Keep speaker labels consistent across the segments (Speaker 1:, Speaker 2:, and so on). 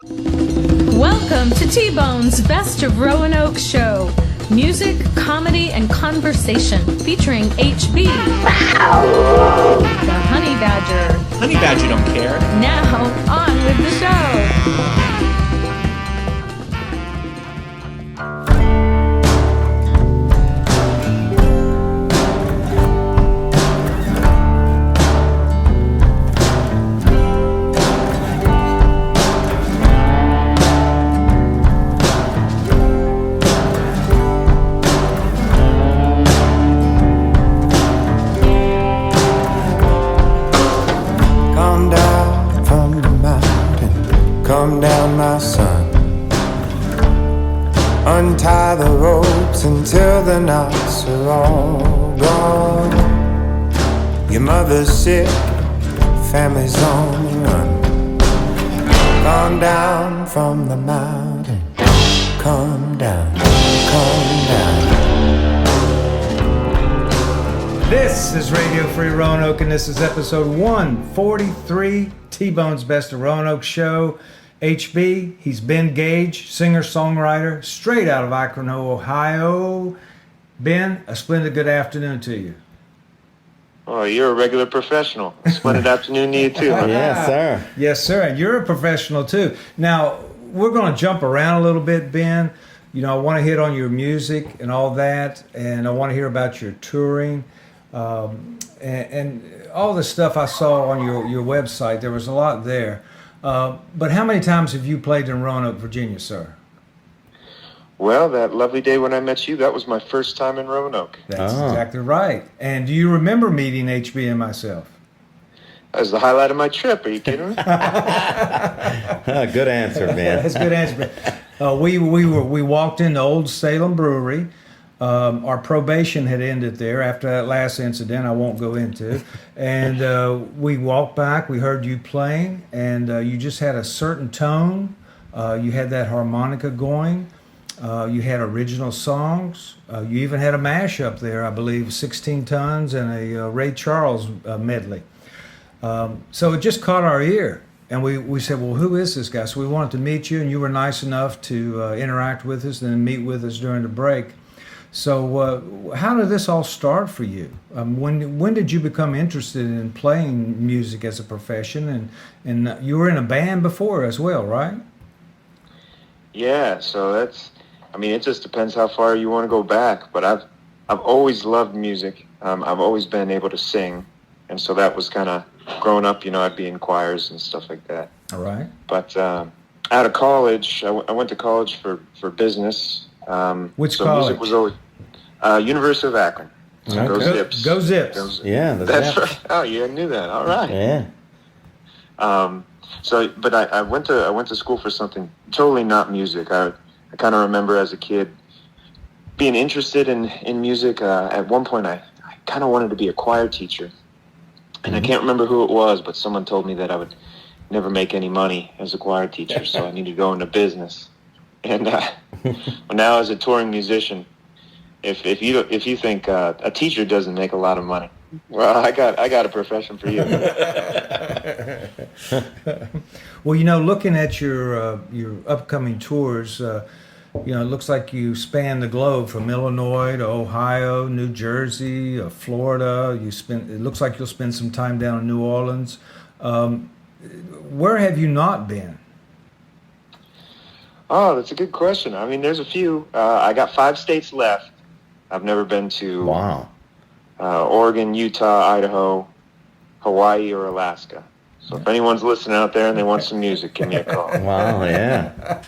Speaker 1: Welcome to T-Bone's Best of Roanoke Show. Music, comedy, and conversation featuring HB, the Honey Badger.
Speaker 2: Honey Badger don't care.
Speaker 1: Now, on with the show.
Speaker 3: Come down, my son. Untie the ropes until the knots are all gone. Your mother's sick, family's on the run. Come down from the mountain. Come down, come down.
Speaker 4: This is Radio Free Roanoke, and this is episode 143, T-Bone's Best of Roanoke Show. HB, he's Ben Gage, singer-songwriter, straight out of Akron, Ohio. Ben, a splendid good afternoon to you.
Speaker 5: Oh, you're a regular professional. A splendid afternoon to you too.
Speaker 3: Yes, sir.
Speaker 4: Yes, sir, and you're a professional too. Now, we're going to jump around a little bit, Ben. You know, I want to hit on your music and all that, and I want to hear about your touring. And all the stuff I saw on your website, there was a lot there. But how many times have you played in Roanoke, Virginia, sir?
Speaker 5: Well, that lovely day when I met you, that was my first time in Roanoke.
Speaker 4: That's exactly right. And do you remember meeting HB and myself?
Speaker 5: That was the highlight of my trip. Are you kidding me?
Speaker 3: Good answer, man.
Speaker 4: That's a good answer. We walked into Old Salem Brewery. Our probation had ended there after that last incident I won't go into. And we walked back, we heard you playing, and you just had a certain tone. You had that harmonica going. You had original songs. You even had a mashup there, I believe, 16 Tons and a Ray Charles medley. So it just caught our ear. And we said, well, who is this guy? So we wanted to meet you, and you were nice enough to interact with us and then meet with us during the break. So how did this all start for you? When did you become interested in playing music as a profession? And you were in a band before as well, right?
Speaker 5: Yeah, so it just depends how far you want to go back. But I've always loved music. I've always been able to sing. And so that was kind of, growing up, I'd be in choirs and stuff like that.
Speaker 4: All right.
Speaker 5: But out of college, I went to college for business.
Speaker 4: Which
Speaker 5: so
Speaker 4: college?
Speaker 5: Music was always University of Akron. So
Speaker 4: Okay.
Speaker 5: Go Zips.
Speaker 4: Go Zips.
Speaker 3: Yeah,
Speaker 5: That's right. Oh, you knew that. All right.
Speaker 3: Yeah.
Speaker 5: But I went to school for something totally not music. I kind of remember as a kid being interested in music. At one point, I kind of wanted to be a choir teacher, and I can't remember who it was, but someone told me that I would never make any money as a choir teacher, so I needed to go into business. And now as a touring musician, if you think a teacher doesn't make a lot of money, well, I got a profession for you.
Speaker 4: Well, looking at your upcoming tours, it looks like you span the globe from Illinois to Ohio, New Jersey, Florida. It looks like you'll spend some time down in New Orleans. Where have you not been?
Speaker 5: Oh, that's a good question. I mean, there's a few. I got 5 states left. I've never been to.
Speaker 3: Wow.
Speaker 5: Oregon, Utah, Idaho, Hawaii, or Alaska. So if anyone's listening out there and they want some music, give me a call.
Speaker 3: Wow, yeah.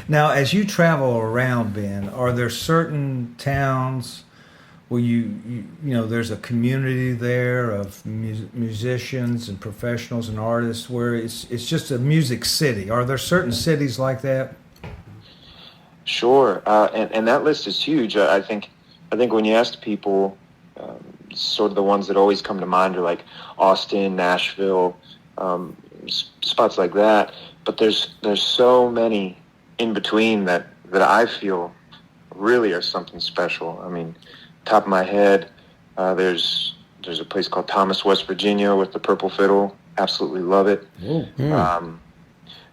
Speaker 4: Now, as you travel around, Ben, are there certain towns where there's a community there of musicians and professionals and artists where it's just a music city? Are there certain cities like that?
Speaker 5: Sure, and that list is huge. I think when you ask people, sort of the ones that always come to mind are like Austin, Nashville, spots like that. But there's so many in between that I feel really are something special. I mean, top of my head, there's a place called Thomas, West Virginia, with the Purple Fiddle. Absolutely love it.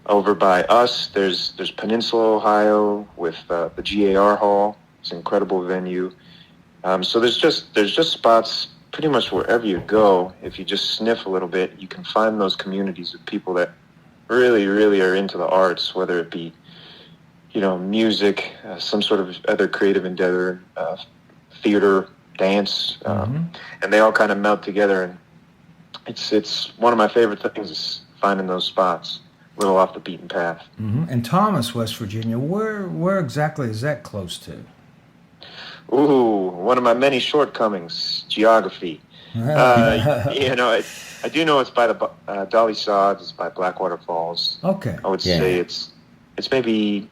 Speaker 5: Over by us, there's Peninsula, Ohio, with the GAR Hall. It's an incredible venue. So there's just spots pretty much wherever you go. If you just sniff a little bit, you can find those communities of people that really, really are into the arts, whether it be, music, some sort of other creative endeavor, theater, dance, and they all kind of melt together. And it's one of my favorite things is finding those spots, a little off the beaten path.
Speaker 4: And Thomas, West Virginia, where exactly is that close to?
Speaker 5: Ooh, one of my many shortcomings, geography. I do know it's by the Dolly Sods, it's by Blackwater Falls.
Speaker 4: Okay.
Speaker 5: I would say it's maybe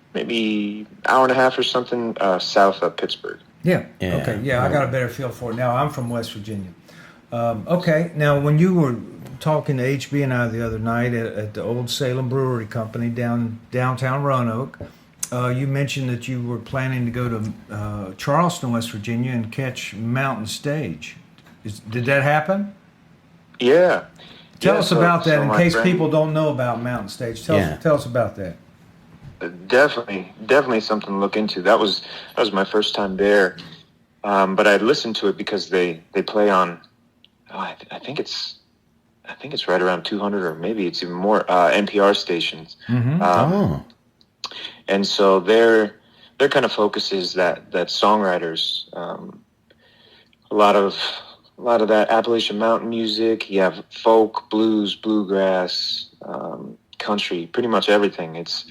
Speaker 5: hour and a half or something south of Pittsburgh.
Speaker 4: Yeah. Okay. Yeah, I got a better feel for it now. I'm from West Virginia. Okay. Now, when you were talking to HB and I the other night at the Old Salem Brewery Company downtown Roanoke, you mentioned that you were planning to go to Charleston, West Virginia, and catch Mountain Stage. Did that happen?
Speaker 5: Yeah.
Speaker 4: Tell us about that in case people don't know about Mountain Stage. Tell us about that.
Speaker 5: Definitely something to look into. That was my first time there, but I listened to it because they play on. I think it's right around 200 or maybe it's even more NPR stations. And so their kind of focus is that songwriters, a lot of that Appalachian Mountain music. You have folk, blues, bluegrass, country, pretty much everything. It's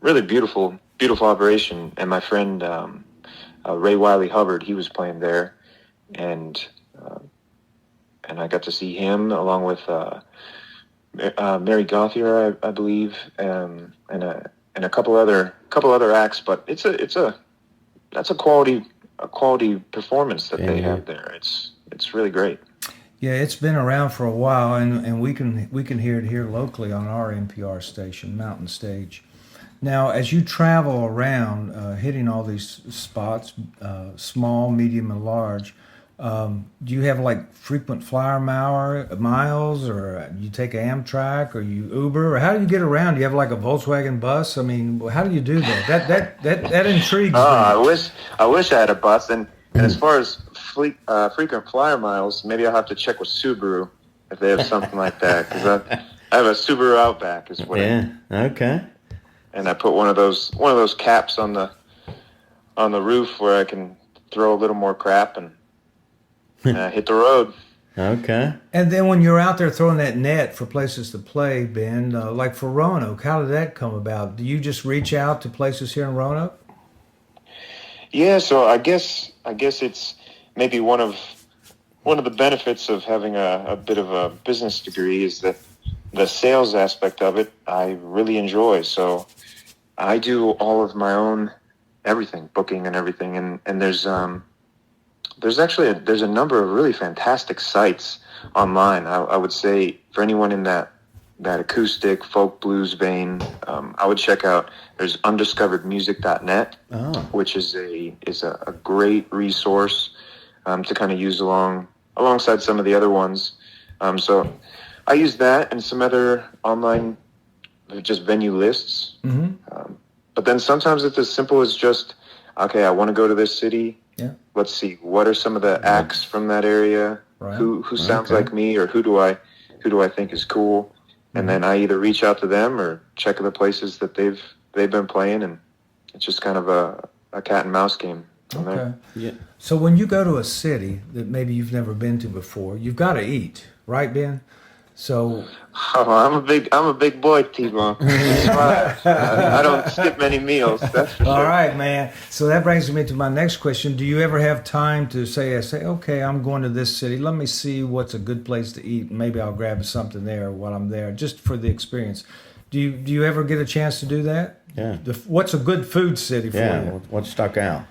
Speaker 5: really beautiful operation. And my friend Ray Wiley Hubbard, he was playing there, and I got to see him along with Mary Gauthier, I believe, and a couple other acts. But that's a quality performance that they have there. It's really great.
Speaker 4: Yeah, it's been around for a while, and we can hear it here locally on our NPR station, Mountain Stage. Now, as you travel around, hitting all these spots, small, medium, and large, do you have like frequent flyer miles, or you take Amtrak, or you Uber, or how do you get around? Do you have like a Volkswagen bus? I mean, how do you do that? That intrigues me.
Speaker 5: I wish I had a bus, and as far as frequent flyer miles, maybe I'll have to check with Subaru if they have something like that, because I have a Subaru Outback is what.
Speaker 3: Okay.
Speaker 5: And I put one of those caps on the roof where I can throw a little more crap and hit the road.
Speaker 3: Okay.
Speaker 4: And then when you're out there throwing that net for places to play, Ben, like for Roanoke, how did that come about? Do you just reach out to places here in Roanoke?
Speaker 5: Yeah, so I guess it's maybe one of the benefits of having a bit of a business degree is that the sales aspect of it I really enjoy. So I do all of my own everything, booking and everything, and there's a number of really fantastic sites online. I would say for anyone in that acoustic folk blues vein, I would check out. There's undiscoveredmusic.net, which is a great resource to kind of use alongside some of the other ones. So I use that and some other online just venue lists. But then sometimes it's as simple as just, okay, I want to go to this city.
Speaker 4: Yeah.
Speaker 5: Let's see, what are some of the acts from that area?
Speaker 4: Right.
Speaker 5: Who sounds like me, or who do I think is cool? And then I either reach out to them or check the places that they've been playing, and it's just kind of a cat and mouse game from there.
Speaker 3: Yeah.
Speaker 4: So when you go to a city that maybe you've never been to before, you've got to eat, right, Ben? So
Speaker 5: I'm a big boy, T-Bone. I don't skip many meals, that's for sure.
Speaker 4: All right, man. So that brings me to my next question. Do you ever have time to say, okay, I'm going to this city. Let me see what's a good place to eat. Maybe I'll grab something there while I'm there, just for the experience. Do you ever get a chance to do that?
Speaker 3: Yeah.
Speaker 4: What's a good food city for you?
Speaker 3: What stuck out?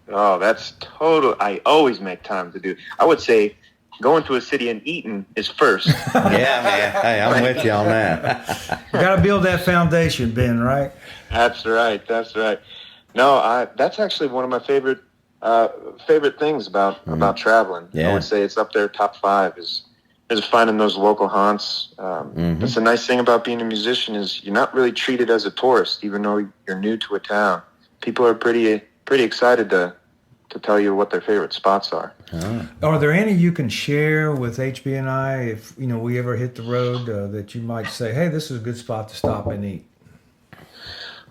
Speaker 5: Oh, that's total. I always make time to do. I would say going to a city and eating is first.
Speaker 3: Yeah, man. Hey, I'm with you on that.
Speaker 4: You got to build that foundation, Ben, right?
Speaker 5: That's right. No, that's actually one of my favorite things about traveling.
Speaker 3: Yeah.
Speaker 5: I would say it's up there top 5 is is finding those local haunts. That's the nice thing about being a musician is you're not really treated as a tourist, even though you're new to a town. People are pretty excited to tell you what their favorite spots are.
Speaker 4: Are there any you can share with HB and I if we ever hit the road that you might say, hey, this is a good spot to stop and eat?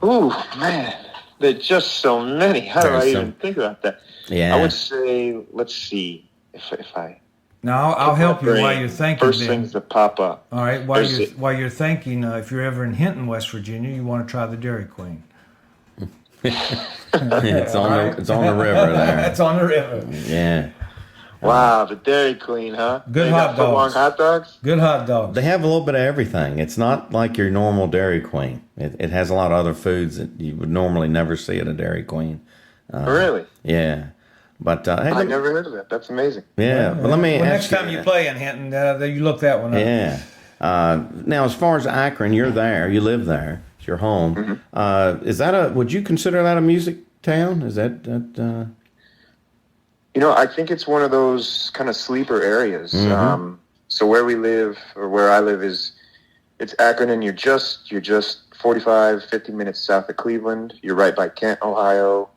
Speaker 5: Ooh, man, there's just so many. How do I even think about that?
Speaker 3: Yeah.
Speaker 5: I would say, let's see, if I...
Speaker 4: Now, I'll help you while you're thinking.
Speaker 5: First things that pop up.
Speaker 4: All right, while you're thinking, if you're ever in Hinton, West Virginia, you want to try the Dairy Queen.
Speaker 3: It's on the river there.
Speaker 4: It's on the river.
Speaker 3: Yeah.
Speaker 5: Wow, the Dairy Queen, huh?
Speaker 4: Good
Speaker 5: They
Speaker 4: hot
Speaker 5: got footlong
Speaker 4: dogs.
Speaker 5: hot dogs?
Speaker 4: Good hot dogs.
Speaker 3: They have a little bit of everything. It's not like your normal Dairy Queen. It has a lot of other foods that you would normally never see at a Dairy Queen.
Speaker 5: Really?
Speaker 3: Yeah. But hey,
Speaker 5: I never heard of that. That's amazing.
Speaker 3: yeah. But let me ask
Speaker 4: next time you play in Hinton, you look that one up.
Speaker 3: Yeah. Now, as far as Akron, you're there. You live there. It's your home. Is that would you consider that a music town? Is that?
Speaker 5: I think it's one of those kind of sleeper areas. So where we live, or where I live, it's Akron, and you're just 45, 50 minutes south of Cleveland. You're right by Canton, Ohio,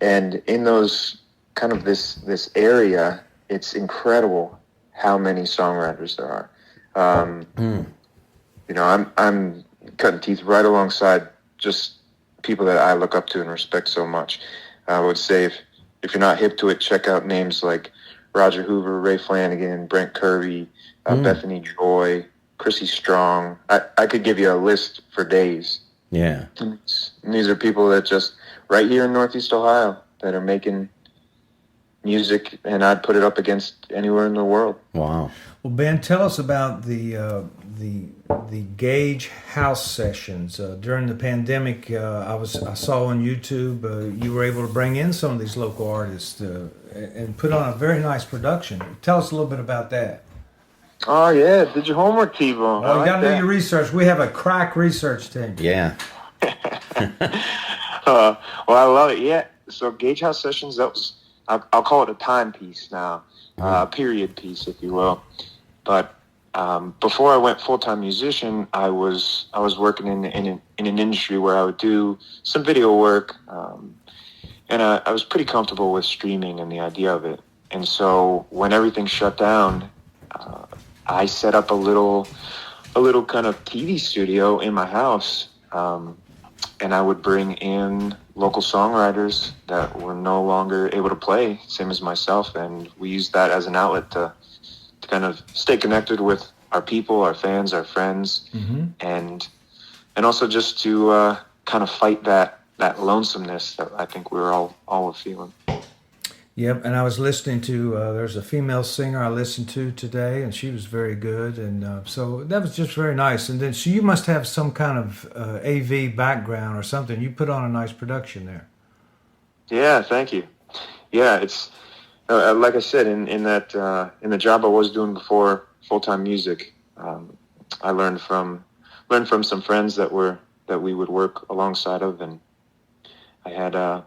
Speaker 5: and in those kind of this area, it's incredible how many songwriters there are. I'm cutting teeth right alongside just people that I look up to and respect so much. I would say if you're not hip to it, check out names like Roger Hoover, Ray Flanagan, Brent Kirby, Bethany Joy, Chrissy Strong. I could give you a list for days.
Speaker 3: Yeah.
Speaker 5: And these are people that just right here in Northeast Ohio that are making music, and I'd put it up against anywhere in the world.
Speaker 3: Wow.
Speaker 4: Well, Ben, tell us about the Gage house sessions during the pandemic. I saw on YouTube you were able to bring in some of these local artists and put on a very nice production. Tell us a little bit about that.
Speaker 5: Oh yeah, did your homework, T-Bone.
Speaker 4: You got to do your research. We have a crack research team.
Speaker 3: Yeah.
Speaker 5: Well, I love it. Yeah. So Gage House Sessions, that was I'll call it a timepiece now, a period piece, if you will. But before I went full-time musician, I was working in an industry where I would do some video work, and I was pretty comfortable with streaming and the idea of it. And so when everything shut down, I set up a little kind of TV studio in my house, and I would bring in local songwriters that were no longer able to play, same as myself, and we used that as an outlet to kind of stay connected with our people, our fans, our friends, and also just to kind of fight that lonesomeness that I think we were all feeling.
Speaker 4: Yep, and I was listening to, there's a female singer I listened to today, and she was very good, and so that was just very nice. And then, so you must have some kind of AV background or something. You put on a nice production there. Yeah,
Speaker 5: thank you. Yeah, it's like I said, in the job I was doing before full-time music, I learned from some friends that we would work alongside of, and I had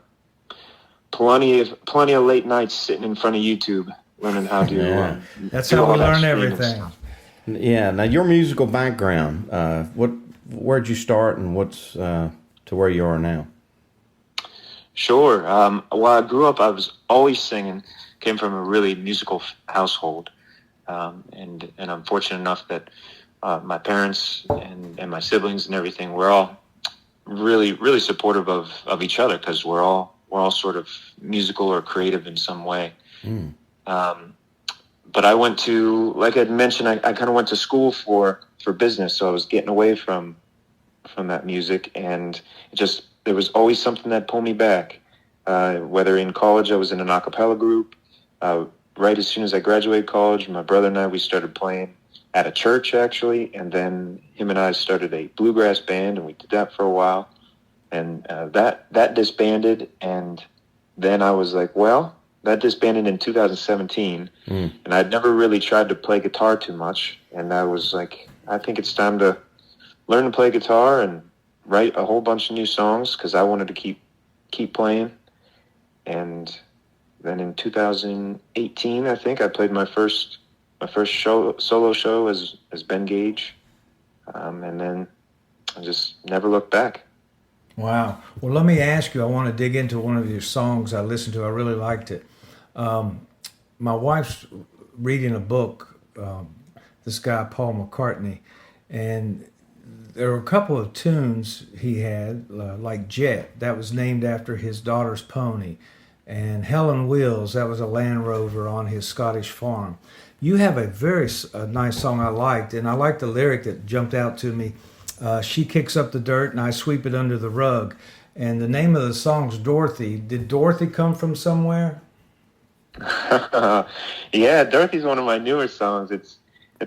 Speaker 5: plenty of late nights sitting in front of YouTube learning how to.
Speaker 4: That's how we learn everything.
Speaker 3: Yeah. Now, your musical background, where'd you start, and what's to where you are now?
Speaker 5: Sure. While I grew up, I was always singing. Came from a really musical household, and I'm fortunate enough that my parents and my siblings and everything were all really, really supportive of each other, because we're all sort of musical or creative in some way. But I went to, like I'd mentioned, I kind of went to school for business, so I was getting away from that music, and there was always something that pulled me back. Whether in college, I was in an a cappella group. Right as soon as I graduated college, my brother and I, we started playing at a church, actually, and then him and I started a bluegrass band, and we did that for a while. And that disbanded, and then I was like, well, that disbanded in 2017, and I'd never really tried to play guitar too much, and I was like, I think it's time to learn to play guitar and write a whole bunch of new songs, because I wanted to keep playing. And then in 2018, I think, I played my first my first solo show as Ben Gage, and then I just never looked back.
Speaker 4: Wow. Well, let me ask you, I want to dig into one of your songs I listened to. I really liked it. My wife's reading a book, this guy, Paul McCartney, and there were a couple of tunes he had, like Jet, that was named after his daughter's pony, and Helen Wheels, that was a Land Rover on his Scottish farm. You have a very nice song I liked, and I liked the lyric that jumped out to me. She kicks up the dirt and I sweep it under the rug. And the name of the song's Dorothy. Did Dorothy come from somewhere?
Speaker 5: Yeah, Dorothy's one of my newer songs. It's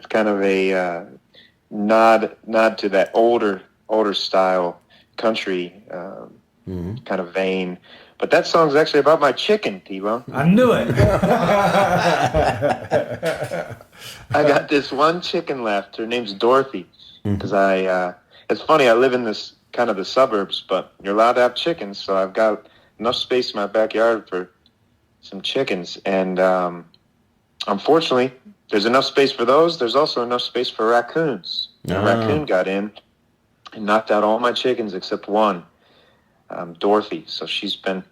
Speaker 5: kind of a nod to that older style country kind of vein. But that song's actually about my chicken, T-Bone.
Speaker 4: I knew it.
Speaker 5: I got this one chicken left. Her name's Dorothy. Because it's funny, I live in this kind of the suburbs, but you're allowed to have chickens, so I've got enough space in my backyard for some chickens. And unfortunately, there's enough space for those. There's also enough space for raccoons. And a raccoon got in and knocked out all my chickens except one, Dorothy. So she's been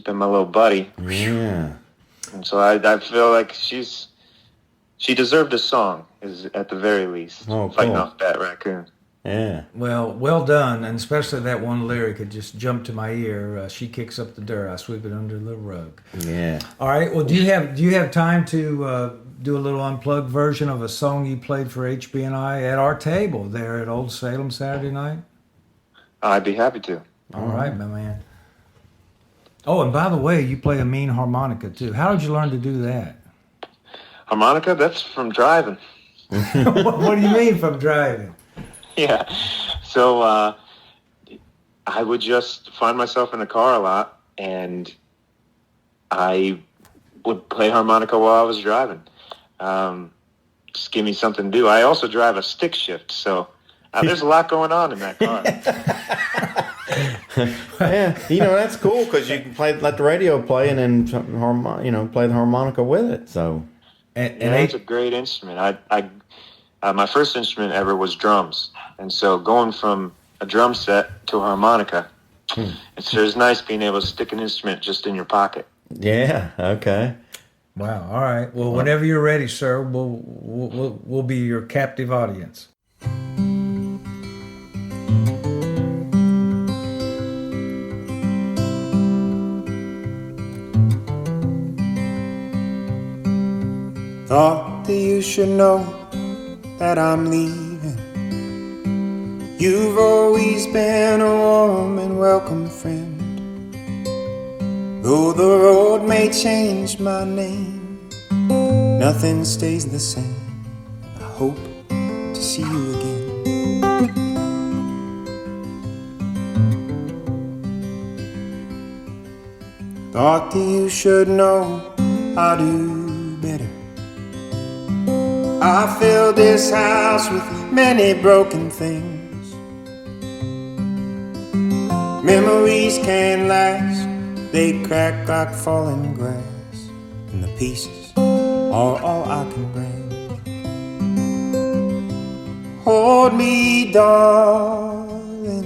Speaker 5: my little buddy.
Speaker 3: Yeah.
Speaker 5: And so I feel like she deserved a song, is at the very least, fighting off that raccoon.
Speaker 3: Yeah.
Speaker 4: Well done, and especially that one lyric, it just jumped to my ear. She kicks up the dirt, I sweep it under the rug.
Speaker 3: Yeah.
Speaker 4: All right. Well, do you have time to do a little unplugged version of a song you played for HB&I at our table there at Old Salem Saturday night?
Speaker 5: I'd be happy to.
Speaker 4: All right, my man. Oh, and by the way, you play a mean harmonica too. How did you learn to do that?
Speaker 5: Harmonica? That's from driving.
Speaker 4: What do you mean from driving?
Speaker 5: Yeah. So I would just find myself in the car a lot, and I would play harmonica while I was driving. Just give me something to do. I also drive a stick shift, so there's a lot going on in that car.
Speaker 3: Yeah, that's cool because you can let the radio play and then play the harmonica with it. So,
Speaker 5: and it's a great instrument. My first instrument ever was drums, and so going from a drum set to a harmonica, it's nice being able to stick an instrument just in your pocket.
Speaker 3: Yeah. Okay.
Speaker 4: Wow. All right. Well, whenever you're ready, sir, we'll be your captive audience.
Speaker 2: Thought that you should know that I'm leaving. You've always been a warm and welcome friend. Though the road may change my name, nothing stays the same. I hope to see you again. Thought that you should know I'll do better. I filled this house with many broken things. Memories can't last, they crack like falling grass, and the pieces are all I can bring. Hold me, darling,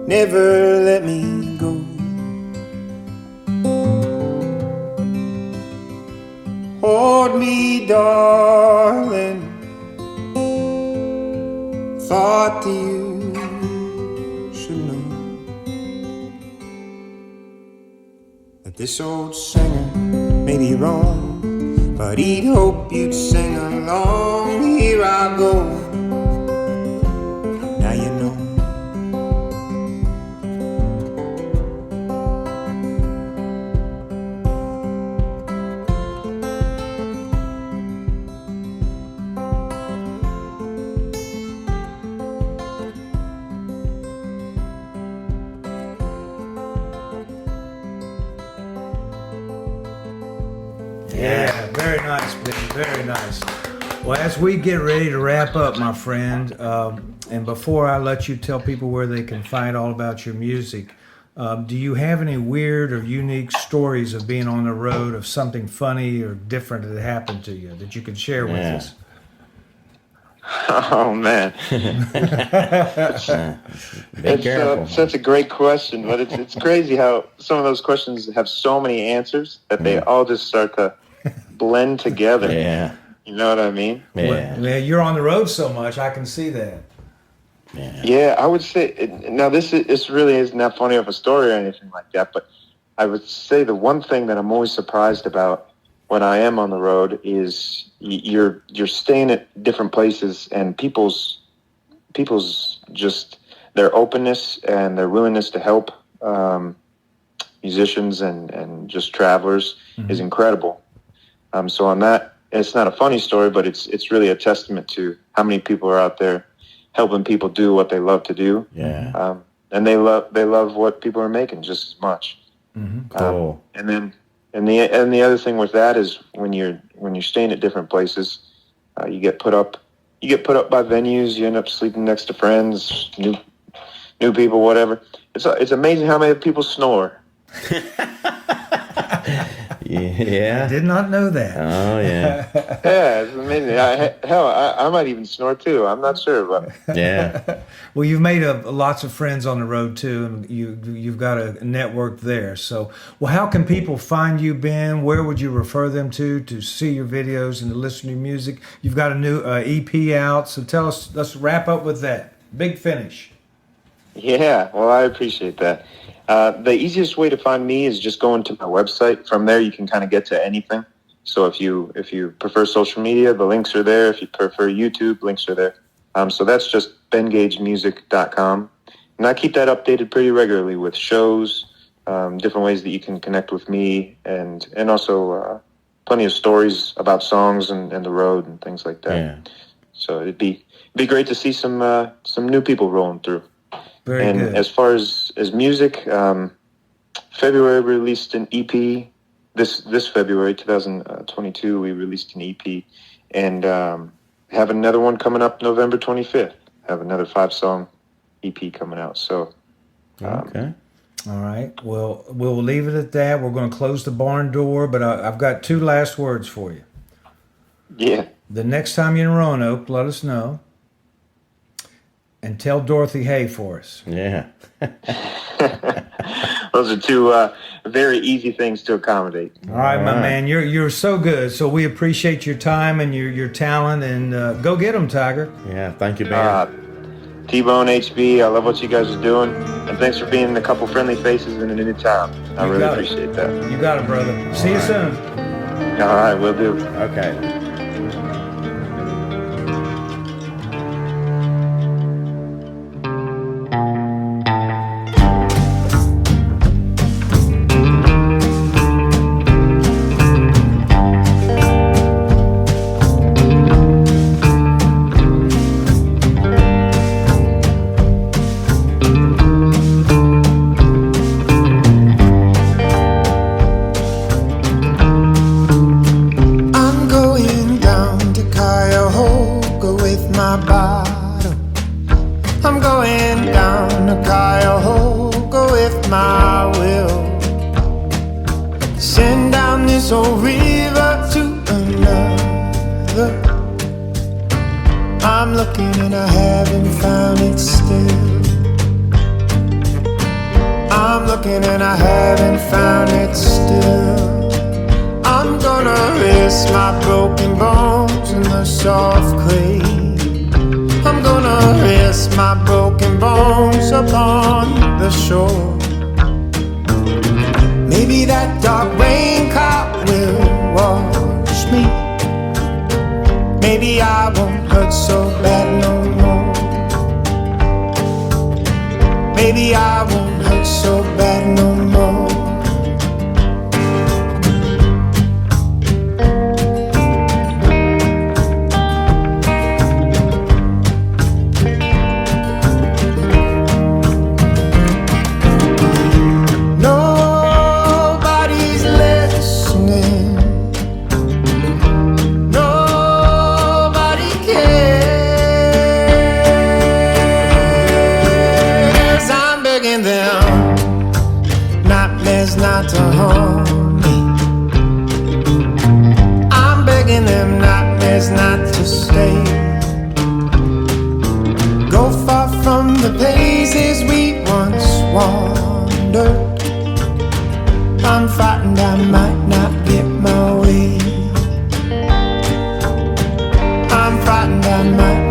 Speaker 2: never let me go. Hold me, darling, thought that you should know that this old singer may be wrong, but he'd hope you'd sing along. Here I go, now you know.
Speaker 4: Yeah, very nice, Ben. Very nice. Well, as we get ready to wrap up, my friend, and before I let you tell people where they can find all about your music, Do you have any weird or unique stories of being on the road, of something funny or different that happened to you that you can share with us?
Speaker 5: Oh man,
Speaker 3: Be careful.
Speaker 5: Such a great question, but it's crazy how some of those questions have so many answers that they all just start to blend together.
Speaker 3: Yeah.
Speaker 5: You know what I mean?
Speaker 3: Yeah.
Speaker 4: Well, you're on the road so much, I can see that.
Speaker 5: Yeah, I would say now this really is not funny of a story or anything like that, but I would say the one thing that I'm always surprised about when I am on the road is you're staying at different places, and people's just their openness and their willingness to help musicians and just travelers is incredible. So on that, it's not a funny story, but it's really a testament to how many people are out there helping people do what they love to do.
Speaker 3: Yeah.
Speaker 5: And they love what people are making just as much.
Speaker 3: Cool.
Speaker 5: And then the other thing with that is when you're staying at different places, you get put up by venues. You end up sleeping next to friends, new people, whatever. It's amazing how many people snore.
Speaker 3: Yeah.
Speaker 4: I did not know that.
Speaker 3: Oh, yeah.
Speaker 5: Yeah, it's amazing. I might even snore too. I'm not sure, but
Speaker 3: Yeah.
Speaker 4: Well, you've made lots of friends on the road too, and you've got a network there. So, well, how can people find you, Ben? Where would you refer them to see your videos and to listen to your music? You've got a new EP out, so tell us. Let's wrap up with that big finish.
Speaker 5: yeah. Well, I appreciate that. The easiest way to find me is just going to my website. From there, you can kind of get to anything. So if you prefer social media, the links are there. If you prefer YouTube, links are there. So that's just bengagemusic.com. And I keep that updated pretty regularly with shows, different ways that you can connect with me, and also plenty of stories about songs and the road and things like that.
Speaker 3: Yeah.
Speaker 5: So it'd be great to see some new people rolling through.
Speaker 4: Very good.
Speaker 5: As far as music, February we released an EP. This February 2022 we released an EP, and have another one coming up November 25th. Have another 5-song EP coming out. So
Speaker 3: Okay.
Speaker 4: All right. Well, we'll leave it at that. We're going to close the barn door, but I've got 2 last words for you.
Speaker 5: yeah.
Speaker 4: The next time you're in Roanoke, let us know. And tell Dorothy hey for us.
Speaker 3: Yeah.
Speaker 5: Those are 2 very easy things to accommodate.
Speaker 4: All right, my man. You're so good. So we appreciate your time and your talent. And go get them, Tiger.
Speaker 3: Yeah. Thank you, Ben.
Speaker 5: T-Bone HB, I love what you guys are doing. And thanks for being a couple friendly faces in a new town. I really appreciate that.
Speaker 4: You got it, brother. See you soon.
Speaker 5: All right, will do.
Speaker 3: Okay.
Speaker 2: I'm looking and I haven't found it still. I'm looking and I haven't found it still. I'm gonna rest my broken bones in the soft clay. I'm gonna rest my broken bones upon the shore. Maybe that dark rain cloud will wash me. Maybe I won't hurt so bad no more. Maybe I won't hurt so bad no more. Nobody's listening. Nobody cares. I'm begging them places we once wandered. I'm frightened I might not get my way. I'm frightened I might